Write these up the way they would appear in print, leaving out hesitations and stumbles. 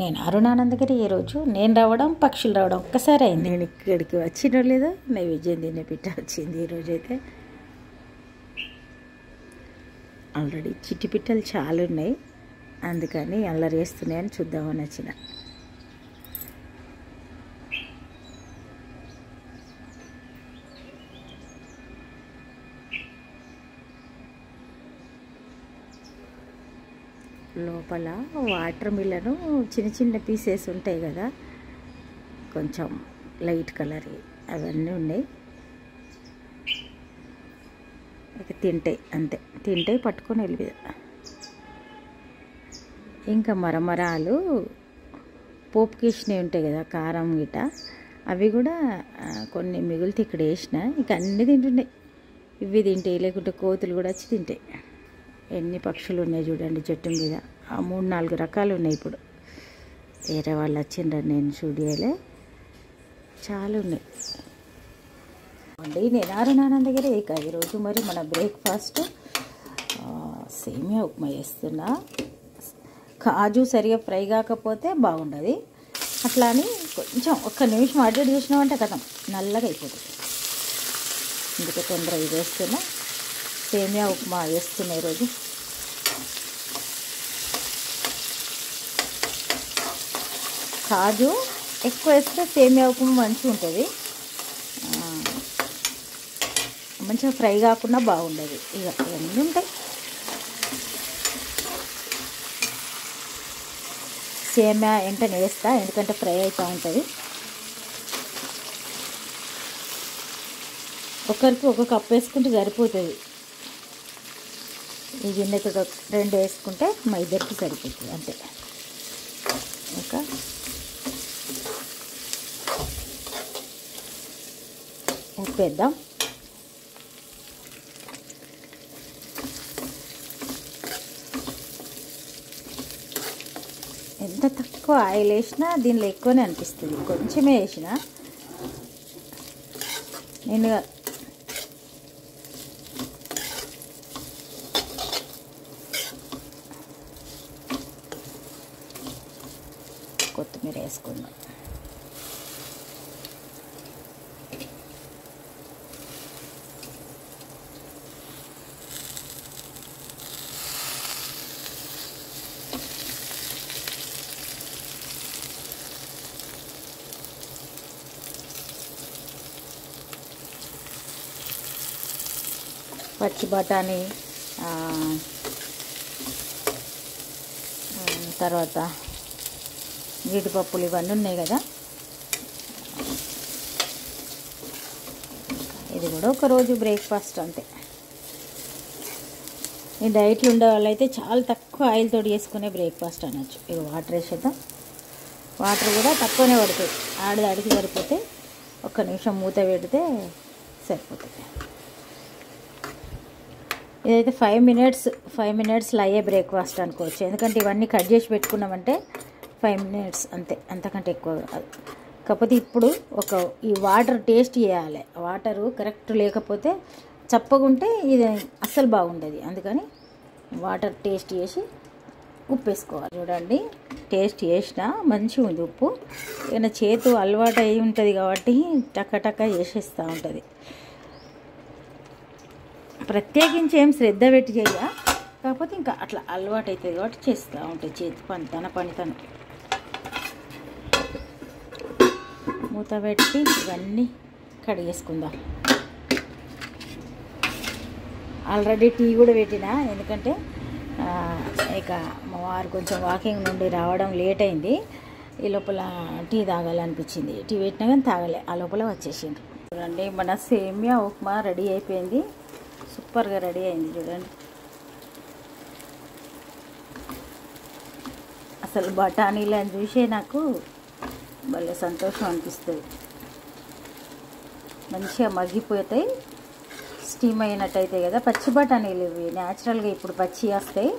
నేను అరుణానందగిరి. ఈరోజు నేను రావడం, పక్షులు రావడం ఒక్కసారి అయింది. నేను ఇక్కడికి వచ్చినో లేదో నైవేద్యం తినే పిట్ట వచ్చింది. ఈరోజైతే ఆల్రెడీ చిట్టి పిట్టలు చాలా ఉన్నాయి, అందుకని అల్లరి వేస్తున్నాయని చూద్దామని వచ్చిన. లోపల వాటర్ మిల్లను చిన్న చిన్న పీసెస్ ఉంటాయి కదా, కొంచెం లైట్ కలర్ అవన్నీ ఉన్నాయి. ఇక తింటాయి అంతే, తింటాయి పట్టుకొని వెళ్ళి. ఇంకా మరమరాలు పోపుకేసినవి ఉంటాయి కదా, కారం గిట, అవి కూడా కొన్ని మిగులుతే ఇక్కడ వేసిన. ఇక అన్నీ తింటున్నాయి. ఇవి తింటాయి, లేకుంటే కోతులు కూడా వచ్చి తింటాయి. ఎన్ని పక్షులు ఉన్నాయి చూడండి చెట్టు మీద. 3-4 రకాలు ఉన్నాయి. ఇప్పుడు వేరే వాళ్ళు వచ్చిండ్రు, నేను చూడలే, చాలా ఉన్నాయి అండి. నేను అరుణానందగిరి. ఇక ఈరోజు మరి మన బ్రేక్ఫాస్ట్ సేమియా ఉప్మా చేస్తున్నా. కాజు సరిగా ఫ్రై కాకపోతే బాగుండదు, అట్లా అని కొంచెం ఒక్క నిమిషం అటు ఇటు చేసినామంటే కథం నల్లగా అయిపోతుంది. అందుకే తొందరగా ఇది వేస్తున్నా. సేమియా ఉప్మా వేస్తున్నా ఈరోజు. కాజు ఎక్కువ వేస్తే సేమియా ఉప్మా మంచిగా ఉంటుంది, మంచిగా ఫ్రై కాకుండా బాగుండదు. ఇక ఇవన్నీ ఉంటాయి. సేమియా వెంటనే వేస్తా, ఎందుకంటే ఫ్రై అవుతూ ఉంటుంది. ఒకరికి ఒక కప్పు వేసుకుంటే సరిపోతుంది. ఈ గిన్నెతో 2 వేసుకుంటే మా ఇద్దరికి సరిపోతుంది అంతే. ఇంకా ఉప్పు వేద్దాం. ఎంత తక్కువ ఆయిల్ వేసినా దీనిలో ఎక్కువనే అనిపిస్తుంది. కొంచెమే వేసిన నేను. కొత్తిమీర వేసుకుందాం. పచ్చి బఠానీ, తర్వాత జీడిపప్పులు ఇవన్నీ ఉన్నాయి కదా. ఇది కూడా ఒకరోజు బ్రేక్ఫాస్ట్ అంతే. ఈ డైట్లు ఉండే వాళ్ళైతే చాలా తక్కువ ఆయిల్ తోటి చేసుకునే బ్రేక్ఫాస్ట్ అనొచ్చు. ఇక వాటర్ వేసేద్దాం. వాటర్ కూడా తక్కువనే పడుతుంది, ఆడికి సరిపోతే. ఒక్క నిమిషం మూత పెడితే సరిపోతుంది. ఇదైతే 5 మినిట్స్లో అయ్యే బ్రేక్ఫాస్ట్ అనుకోవచ్చు, ఎందుకంటే ఇవన్నీ కట్ చేసి పెట్టుకున్నామంటే 5 మినిట్స్ అంతే, అంతకంటే ఎక్కువ కాదు. కాకపోతే ఇప్పుడు ఈ వాటర్ టేస్ట్ చేయాలి. వాటరు కరెక్ట్ లేకపోతే చప్పగుంటే ఇది అస్సలు బాగుండదు. అందుకని వాటర్ టేస్ట్ చేసి ఉప్పు వేసుకోవాలి. చూడండి, టేస్ట్ చేసినా మంచిగా ఉంది ఉప్పు. ఏదైనా చేతు అలవాటు అయి ఉంటుంది కాబట్టి టక్క చేసేస్తూ ఉంటుంది. ప్రత్యేకించి ఏం శ్రద్ధ పెట్టి చేయ, కాకపోతే ఇంకా అట్లా అలవాటు అవుతుంది కాబట్టి చేస్తూ ఉంటుంది. చేతి పనితనం మూత పెట్టి ఇవన్నీ కడిగేసుకుందాం. ఆల్రెడీ టీ కూడా పెట్టినా, ఎందుకంటే ఇక మా వారు కొంచెం వాకింగ్ నుండి రావడం లేట్ అయింది. ఈ లోపల టీ తాగాలనిపించింది. టీ పెట్టినా కానీ తాగలే, ఆ లోపల వచ్చేసిండ్రు. చూడండి, మన సేమియా ఉప్మా రెడీ అయిపోయింది. సూపర్గా రెడీ అయింది చూడండి. అసలు బఠానీలను చూసే నాకు భలే సంతోషం అనిపిస్తుంది. మంచిగా మగ్గిపోతాయి, స్టీమ్ అయినట్టయితే కదా. పచ్చి బఠానీలు ఇవి న్యాచురల్గా ఇప్పుడు పచ్చి వస్తాయి.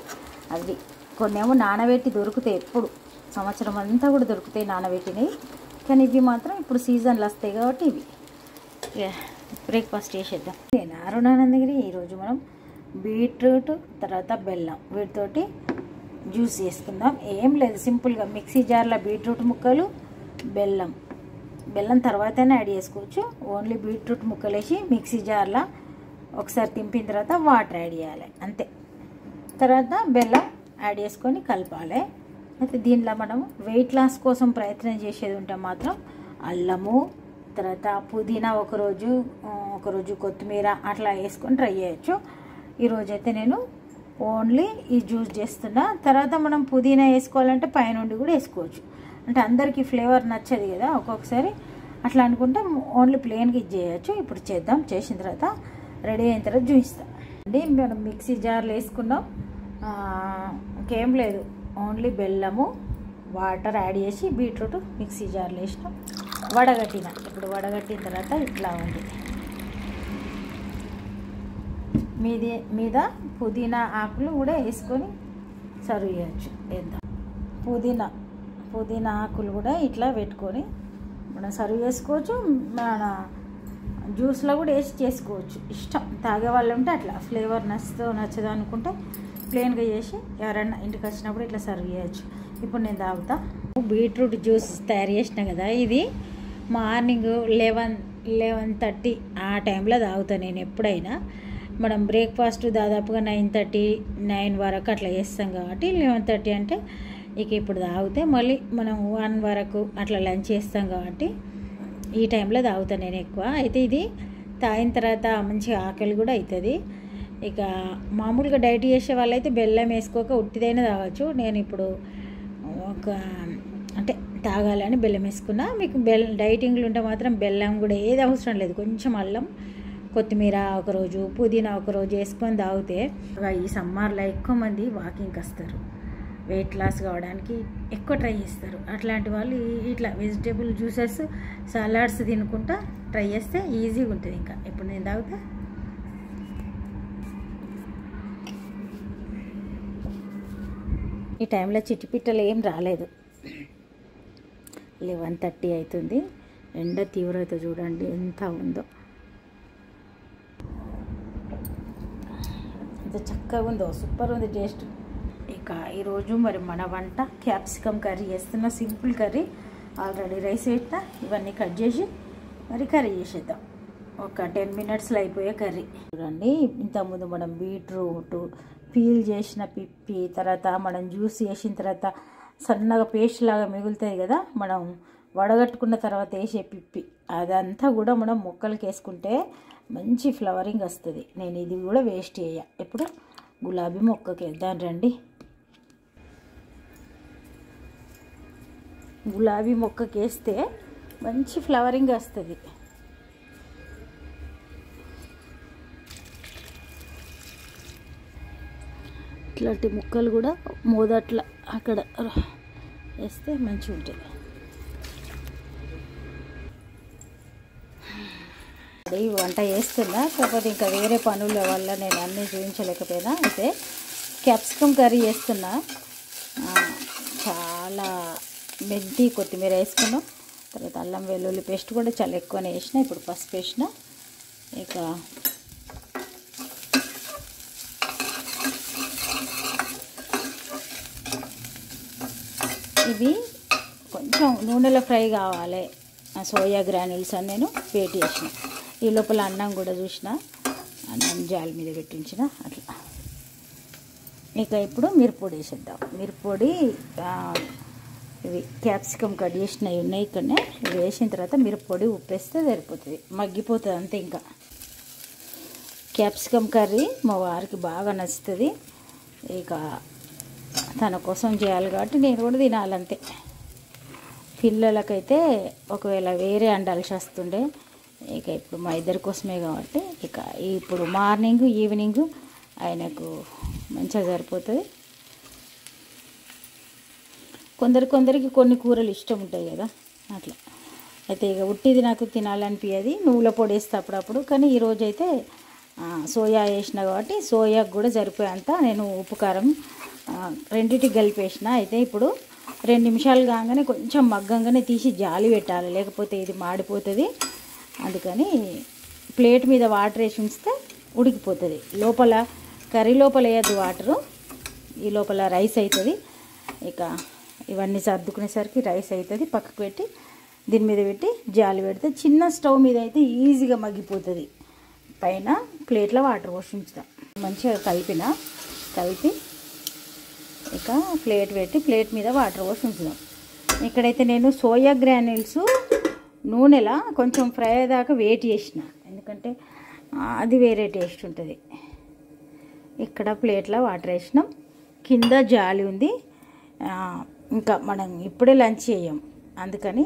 అవి కొన్నేమో నానబెట్టి దొరుకుతాయి, ఎప్పుడు సంవత్సరం అంతా కూడా దొరుకుతాయి నానబెట్టినవి. కానీ ఇవి మాత్రం ఇప్పుడు సీజన్లు వస్తాయి కాబట్టి ఇవి బ్రేక్ఫాస్ట్ చేసేద్దాం. నేను అరుణానందగిరి. ఈరోజు మనం బీట్రూట్ తర్వాత బెల్లం వీటితోటి జ్యూస్ చేసుకుందాం. ఏం లేదు, సింపుల్గా మిక్సీ జార్లో బీట్రూట్ ముక్కలు, బెల్లం తర్వాతనే యాడ్ చేసుకోవచ్చు. ఓన్లీ బీట్రూట్ ముక్కలు వేసి మిక్సీ జార్లో ఒకసారి తింపిన తర్వాత వాటర్ యాడ్ చేయాలి అంతే. తర్వాత బెల్లం యాడ్ చేసుకొని కలపాలి. అయితే దీనిలో మనం వెయిట్ లాస్ కోసం ప్రయత్నం చేసేది ఉంటే మాత్రం అల్లము, తర్వాత పుదీనా ఒకరోజు కొత్తిమీర అట్లా వేసుకొని ట్రై చేయొచ్చు. ఈరోజైతే నేను ఓన్లీ ఈ జ్యూస్ చేస్తున్నా. తర్వాత మనం పుదీనా వేసుకోవాలంటే పైనుండి కూడా వేసుకోవచ్చు. అంటే అందరికీ ఫ్లేవర్ నచ్చదు కదా ఒక్కొక్కసారి, అట్లా అనుకుంటే ఓన్లీ ప్లెయిన్గా ఇది చేయొచ్చు. ఇప్పుడు చేద్దాం. చేసిన తర్వాత రెడీ అయిన తర్వాత చూపిస్తాం అండి. మనం మిక్సీ జార్లో వేసుకున్నాం. ఇంకేం లేదు, ఓన్లీ బెల్లము, వాటర్ యాడ్ చేసి బీట్రూట్ మిక్సీ జార్లో వేసినాం. ఇప్పుడు వడగట్టిన తర్వాత ఇట్లా ఉంది. మీద పుదీనా ఆకులు కూడా వేసుకొని సర్వ్ చేయొచ్చు. వేద్దాం. పుదీనా ఆకులు కూడా ఇట్లా పెట్టుకొని మనం సర్వ్ చేసుకోవచ్చు. మన జ్యూస్లో కూడా వేసి చేసుకోవచ్చు. ఇష్టం తాగే వాళ్ళు ఉంటే అట్లా, ఫ్లేవర్ నచ్చదు అనుకుంటే ప్లెయిన్గా చేసి ఎవరైనా ఇంటికి వచ్చినప్పుడు ఇట్లా సర్వ్ చేయొచ్చు. ఇప్పుడు నేను తాగుతా. బీట్రూట్ జ్యూస్ తయారు చేసిన కదా, ఇది మార్నింగ్ 11:30 ఆ టైంలో తాగుతాను నేను ఎప్పుడైనా. మనం బ్రేక్ఫాస్ట్ దాదాపుగా 9:30 వరకు అట్లా చేస్తాం కాబట్టి 11:30 అంటే ఇక ఇప్పుడు తాగితే మళ్ళీ మనం 1 వరకు అట్లా లంచ్ చేస్తాం కాబట్టి ఈ టైంలో తాగుతాను నేను ఎక్కువ. అయితే ఇది తాగిన తర్వాత మంచిగా ఆకలి కూడా అవుతుంది. ఇక మామూలుగా డైట్ చేసే వాళ్ళైతే బెల్లం వేసుకోక ఉట్టిదైనా తాగొచ్చు. నేను ఇప్పుడు అంటే తాగాలని బెల్లం వేసుకున్నా. మీకు డైటింగ్లు ఉంటే మాత్రం బెల్లం కూడా ఏది అవసరం లేదు. కొంచెం అల్లం, కొత్తిమీర ఒకరోజు, పుదీనా ఒకరోజు వేసుకొని తాగితే ఈ సమ్మర్లో ఎక్కువ మంది వాకింగ్కి వస్తారు, వెయిట్ లాస్ కావడానికి ఎక్కువ ట్రై చేస్తారు. అట్లాంటి వాళ్ళు ఇట్లా వెజిటేబుల్ జ్యూసెస్, సలాడ్స్ తినుకుంటా ట్రై చేస్తే ఈజీగా ఉంటుంది. ఇంకా ఇప్పుడు నేను తాగుతా. ఈ టైంలో చిట్టుపిట్టలు ఏం రాలేదు. 11:30 అవుతుంది. ఎండ తీవ్రత చూడండి ఎంత ఉందో, ఎంత చక్కగా ఉందో, సూపర్ ఉంది టేస్ట్. ఇక ఈరోజు మరి మన వంట క్యాప్సికమ్ కర్రీ చేస్తున్న. Simple curry. ఆల్రెడీ రైస్ పెట్టినా, ఇవన్నీ కట్ చేసి మరి కర్రీ చేసేద్దాం. ఒక 10 మినిట్స్లో అయిపోయే కర్రీ. చూడండి, ఇంతకుముందు మనం బీట్రూట్ పీల్ చేసిన పిప్పి, తర్వాత మనం జ్యూస్ చేసిన తర్వాత సన్నగా పేస్ట్ లాగా మిగులుతుంది కదా, మనం వడగట్టుకున్న తర్వాత వేసే పిప్పి, అదంతా కూడా మనం ముక్కలకి వేసుకుంటే మంచి ఫ్లవరింగ్ వస్తుంది. నేను ఇది కూడా వేస్ట్ చేయ. ఇప్పుడు గులాబీ మొక్కకి వేద్దాం రండి. గులాబీ మొక్కకి వేస్తే మంచి ఫ్లవరింగ్ వస్తుంది. ఇట్లాంటి ముక్కలు కూడా మొదట్లో అక్కడ వేస్తే మంచిగా ఉంటుంది. ఈ వంట చేస్తున్నా, కాకపోతే ఇంకా వేరే పనుల వల్ల నేను అన్నీ చూపించలేకపోయినా. అయితే క్యాప్సికమ్ కర్రీ చేస్తున్నా. చాలా మెంతి, కొత్తిమీర వేసుకున్నాం. తర్వాత అల్లం వెల్లుల్లి పేస్ట్ కూడా చాలా ఎక్కువనే వేసిన. ఇప్పుడు పసుపు వేసిన. ఇక ఇవి కొంచెం నూనెలో ఫ్రై కావాలి. సోయా గ్రాన్యూల్స్ అని నేను వేట్ చేసిన. ఈ లోపల అన్నం కూడా చూసిన, అన్నం జాలి మీద పెట్టించిన అట్లా. ఇక ఇప్పుడు మిరప్పొడి వేసేద్దాం. మిరప్పొడి ఇవి క్యాప్సికమ్ కట్ చేసినవి ఉన్నాయి ఇక్కడనే. ఇవి వేసిన తర్వాత మిరప్పొడి ఉప్పేస్తే సరిపోతుంది, మగ్గిపోతుంది అంతే. ఇంకా క్యాప్సికమ్ కర్రీ మా వారికి బాగా నచ్చుతుంది. ఇక తన కోసం చేయాలి కాబట్టి నేను కూడా తినాలంతే. పిల్లలకైతే ఒకవేళ వేరే వండాల్సి వస్తుండే. ఇక ఇప్పుడు మా ఇద్దరి కోసమే కాబట్టి ఇక ఇప్పుడు మార్నింగ్ ఈవినింగ్ ఆయనకు మంచిగా సరిపోతుంది. కొందరికి కొన్ని కూరలు ఇష్టం ఉంటాయి కదా అట్లా. అయితే ఇక ఉట్టిది నాకు తినాలనిపించేది, నువ్వుల పొడి వేస్తే అప్పుడప్పుడు. కానీ ఈరోజు అయితే సోయా వేసిన కాబట్టి సోయాకు కూడా సరిపోయేంత నేను ఉప్పు కారం రెండింటికి కలిపేసిన. అయితే ఇప్పుడు 2 నిమిషాలు కాగానే కొంచెం మగ్గంగానే తీసి జాలి పెట్టాలి, లేకపోతే ఇది మాడిపోతుంది. అందుకని ప్లేట్ మీద వాటర్ వేసి ఉంచితే ఉడికిపోతుంది. లోపల కర్రీ లోపల వేయద్దు వాటరు, ఈ లోపల రైస్ అవుతుంది. ఇక ఇవన్నీ సర్దుకునేసరికి రైస్ అవుతుంది. పక్కకు పెట్టి దీని మీద పెట్టి జాలి పెడితే చిన్న స్టవ్ మీద అయితే ఈజీగా మగ్గిపోతుంది. పైన ప్లేట్లో వాటర్ పోసి ఉంచుతాం. మంచిగా కలిపి ఇక ప్లేట్ పెట్టి ప్లేట్ మీద వాటర్ పోసి ఉంచుదాం. ఇక్కడైతే నేను సోయా గ్రాన్యూల్స్ నూనెలా కొంచెం ఫ్రై అయ్యేదాకా వెయిట్ చేసిన, ఎందుకంటే అది వేరే టేస్ట్ ఉంటుంది. ఇక్కడ ప్లేట్లో వాటర్ వేసినాం. కింద జాలి ఉంది. ఇంకా మనం ఇప్పుడే లంచ్ చేయం, అందుకని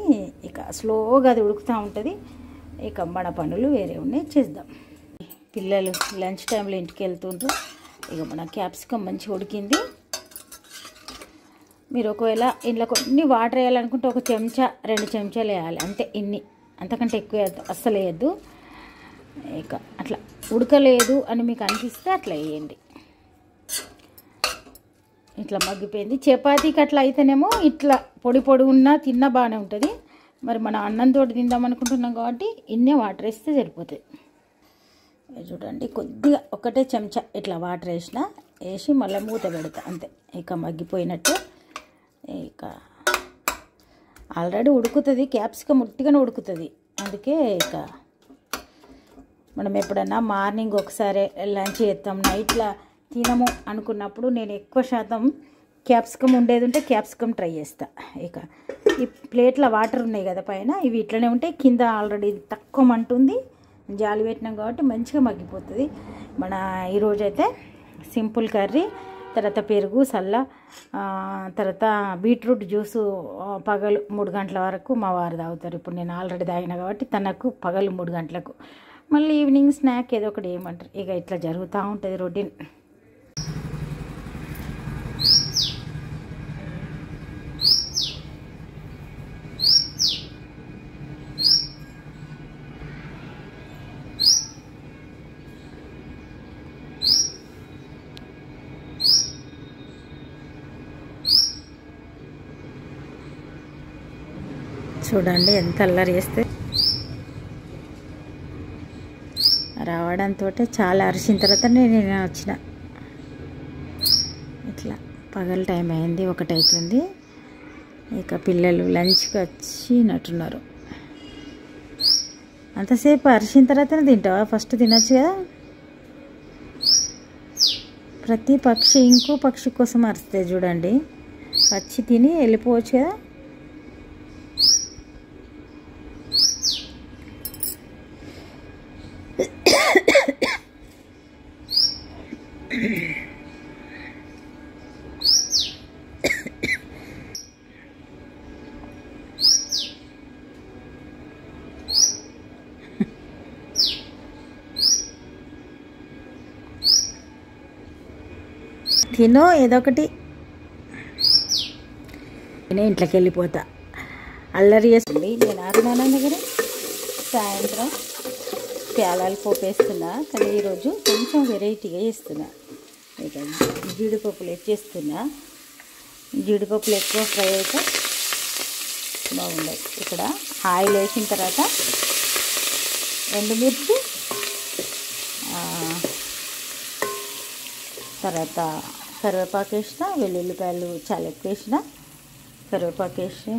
ఇక స్లోగా అది ఉడుకుతూ ఉంటుంది. ఇక మన పనులు వేరే ఉన్నాయి, చేద్దాం. పిల్లలు లంచ్ టైంలో ఇంటికి వెళ్తుండ్రు. ఇక మన క్యాప్సికమ్ మంచిగా ఉడికింది. మీరు ఒకవేళ ఇంట్లో కొన్ని వాటర్ వేయాలనుకుంటే 1 చెంచా 2 చెంచాలు వేయాలి అంతే. అంతకంటే ఎక్కువ అస్సలు వేయద్దు. ఇక అట్లా ఉడకలేదు అని మీకు అనిపిస్తే అట్లా వేయండి. ఇట్లా మగ్గిపోయింది. చపాతీకి అట్లా అయితేనేమో ఇట్లా పొడి ఉన్నా తిన్నా బాగానే ఉంటుంది. మరి మనం అన్నంతో తిందాం అనుకుంటున్నాం కాబట్టి ఇన్నే వాటర్ వేస్తే సరిపోతుంది. చూడండి, కొద్దిగా 1 చెంచా ఇట్లా వాటర్ వేసి మళ్ళీ మూత పెడతా అంతే. ఇక మగ్గిపోయినట్టు. ఇక ఆల్రెడీ ఉడుకుతుంది, క్యాప్సికమ్ ఉట్టిగానే ఉడుకుతుంది. అందుకే ఇక మనం ఎప్పుడన్నా మార్నింగ్ ఒకసారి లంచ్ చేస్తాం, నైట్లో తినము అనుకున్నప్పుడు నేను ఎక్కువ శాతం క్యాప్సికమ్ ఉండేది ఉంటే క్యాప్సికమ్ ట్రై చేస్తా. ఇక ఈ ప్లేట్లో వాటర్ ఉన్నాయి కదా పైన, ఇవి ఇట్లనే ఉంటాయి. కింద ఆల్రెడీ తక్కువ మంటుంది, జాలి పెట్టినాం కాబట్టి మంచిగా మగ్గిపోతుంది. మన ఈరోజైతే సింపుల్ కర్రీ, తర్వాత పెరుగు సల్ల, తర్వాత బీట్రూట్ జ్యూసు పగలు 3 గంటల వరకు మా వారు తాగుతారు. ఇప్పుడు నేను ఆల్రెడీ తాగిన కాబట్టి తనకు పగలు 3 గంటలకు, మళ్ళీ ఈవినింగ్ స్నాక్ ఏదో ఒకటి ఏమంటారు. ఇక ఇట్లా జరుగుతూ ఉంటుంది రొటీన్. చూడండి ఎంత అల్లరి చేస్తే. రావడంతో చాలా అరిసిన తర్వాత నేను వచ్చిన. ఇట్లా పగల టైం అయింది, 1 అవుతుంది. ఇక పిల్లలు లంచ్కి వచ్చినట్టున్నారు. అంతసేపు అరిసిన తర్వాతనే తింటావా? ఫస్ట్ తినొచ్చు కదా. ప్రతి పక్షి ఇంకో పక్షి కోసం అరుస్తుంది చూడండి. వచ్చి తిని వెళ్ళిపోవచ్చు కదా. తినో ఏదో ఒకటి. నేను ఇంట్లోకి వెళ్ళిపోతా. అల్లరి చేస్తుంది. నేను ఆరునాన్న దగ్గర సాయంత్రం ప్యాలాలు పోపేస్తున్నా, కానీ ఈరోజు కొంచెం వెరైటీగా చేస్తున్నా. ఇక జీడిపప్పులు ఎక్కేస్తున్నా. జీడిపప్పులు ఎక్కువ ఫ్రై అయితే బాగుండాయి. ఇక్కడ ఆయిల్ వేసిన తర్వాత ఎండుమిర్చి, తర్వాత కరివేపాకు వేసిన, వెల్లుల్లిపాయలు చాలా ఎక్కువ వేసిన, కరివేపాకు వేసి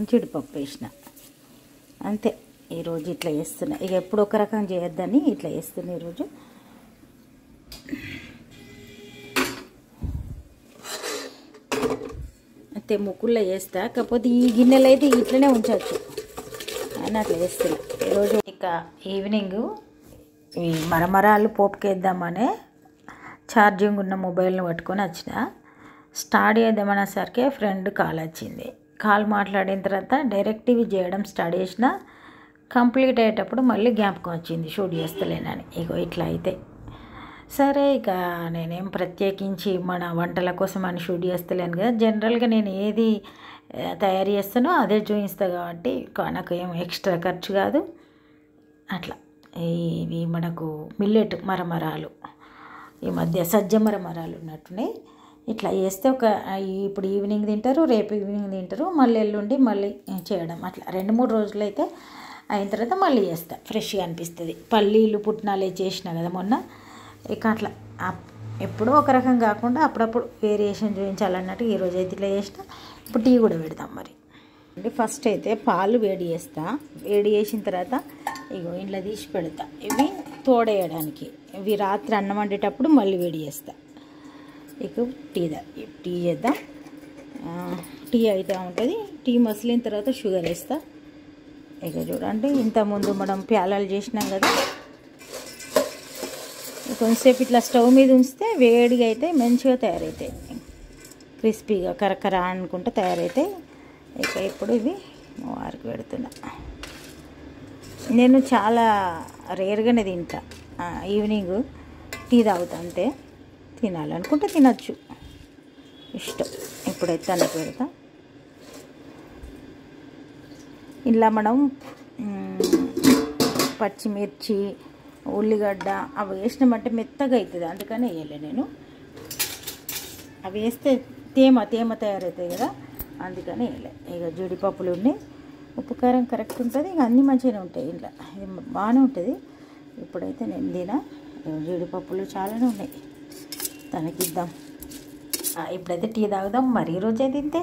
జీడిపప్పు వేసిన అంతే. ఈరోజు ఇట్లా చేస్తున్నా. ఇక ఎప్పుడు ఒక రకం చేయొద్దని ఇట్లా చేస్తున్నా ఈరోజు. అయితే ముక్కుల్లో చేస్తా, కాకపోతే ఈ గిన్నెలు అయితే ఇట్లనే ఉంచవచ్చు అని అట్లా చేస్తున్నా ఈరోజు. ఇక ఈవినింగ్ ఈ మరమరాలు పోపుకేద్దామనే ఛార్జింగ్ ఉన్న మొబైల్ని పట్టుకొని వచ్చిన. స్టార్ట్ చేద్దామనేసరికి ఫ్రెండ్ కాల్ వచ్చింది. కాల్ మాట్లాడిన తర్వాత డైరెక్ట్ ఇవి చేయడం స్టార్ట్ చేసిన. కంప్లీట్ అయ్యేటప్పుడు మళ్ళీ జ్ఞాపకం వచ్చింది షూట్ చేస్తలేనని. ఇగో ఇట్లా అయితే సరే. ఇక నేనేం ప్రత్యేకించి మన వంటల కోసం అని షూట్ చేస్తలేను కదా. జనరల్గా నేను ఏది తయారు చేస్తానో అదే చూపిస్తా కాబట్టి నాకు ఏం ఎక్స్ట్రా ఖర్చు కాదు. అట్లా ఇవి మనకు మిల్లెట్ మరమరాలు, ఈ మధ్య సజ్జ మరమరాలు ఉన్నట్టున్నాయి. ఇట్లా చేస్తే ఇప్పుడు ఈవినింగ్ తింటారు, రేపు ఈవినింగ్ తింటారు, మళ్ళీ ఎల్లుండి మళ్ళీ చేయడం. అట్లా 2-3 రోజులు అయితే అయిన తర్వాత మళ్ళీ చేస్తా. ఫ్రెష్గా అనిపిస్తుంది. పల్లీలు పుట్నాలు చేసిన కదా మొన్న. ఇక అట్లా ఎప్పుడూ ఒక రకం కాకుండా అప్పుడప్పుడు వేరియేషన్ చూపించాలన్నట్టు ఈరోజు అయితే ఇట్లా చేసిన. ఇప్పుడు టీ కూడా పెడతాం మరి. అంటే ఫస్ట్ అయితే పాలు వేడి చేస్తా. వేడి చేసిన తర్వాత ఇగో ఇంట్లో తీసి పెడతా, ఇవి తోడేయడానికి. ఇవి రాత్రి అన్నం వండేటప్పుడు మళ్ళీ వేడి చేస్తా. ఇక టీ చేద్దాం. టీ అయితే ఉంటుంది. టీ మసిలిన తర్వాత షుగర్ వేస్తా. ఇక చూడండి, ఇంతకుముందు మనం ప్యాలాలు చేసినాం కదా, కొంచెంసేపు ఇట్లా స్టవ్ మీద ఉంచితే వేడిగా అయితే మంచిగా తయారవుతాయి, క్రిస్పీగా కరకర అనుకుంటూ తయారైతాయి. ఇక ఇప్పుడు ఇవి వారికి పెడుతున్నా. నేను చాలా రేర్గానే తింటా. ఈవినింగ్ టీ తాగుతా అంతే. తినాలనుకుంటే తినచ్చు, ఇష్టం. ఇప్పుడైతే తనకి పెడతా. ఇలా మనం పచ్చిమిర్చి, ఉల్లిగడ్డ అవి వేసినామంటే మెత్తగా అవుతుంది, అందుకని వేయలే నేను. అవి వేస్తే తేమ తయారవుతాయి కదా, అందుకని వేయలే. ఇక జీడిపప్పులు ఉన్నాయి, ఉప్పు కారం కరెక్ట్ ఉంటుంది, ఇక అన్నీ మంచిగానే ఉంటాయి ఇంట్లో. ఇది బాగానే ఉంటుంది. ఇప్పుడైతే నేను జీడిపప్పులు చాలానే ఉన్నాయి, తనకిద్దాం. ఇప్పుడైతే టీ తాగుదాం మరి. ఈరోజు అయితే ఇంతే.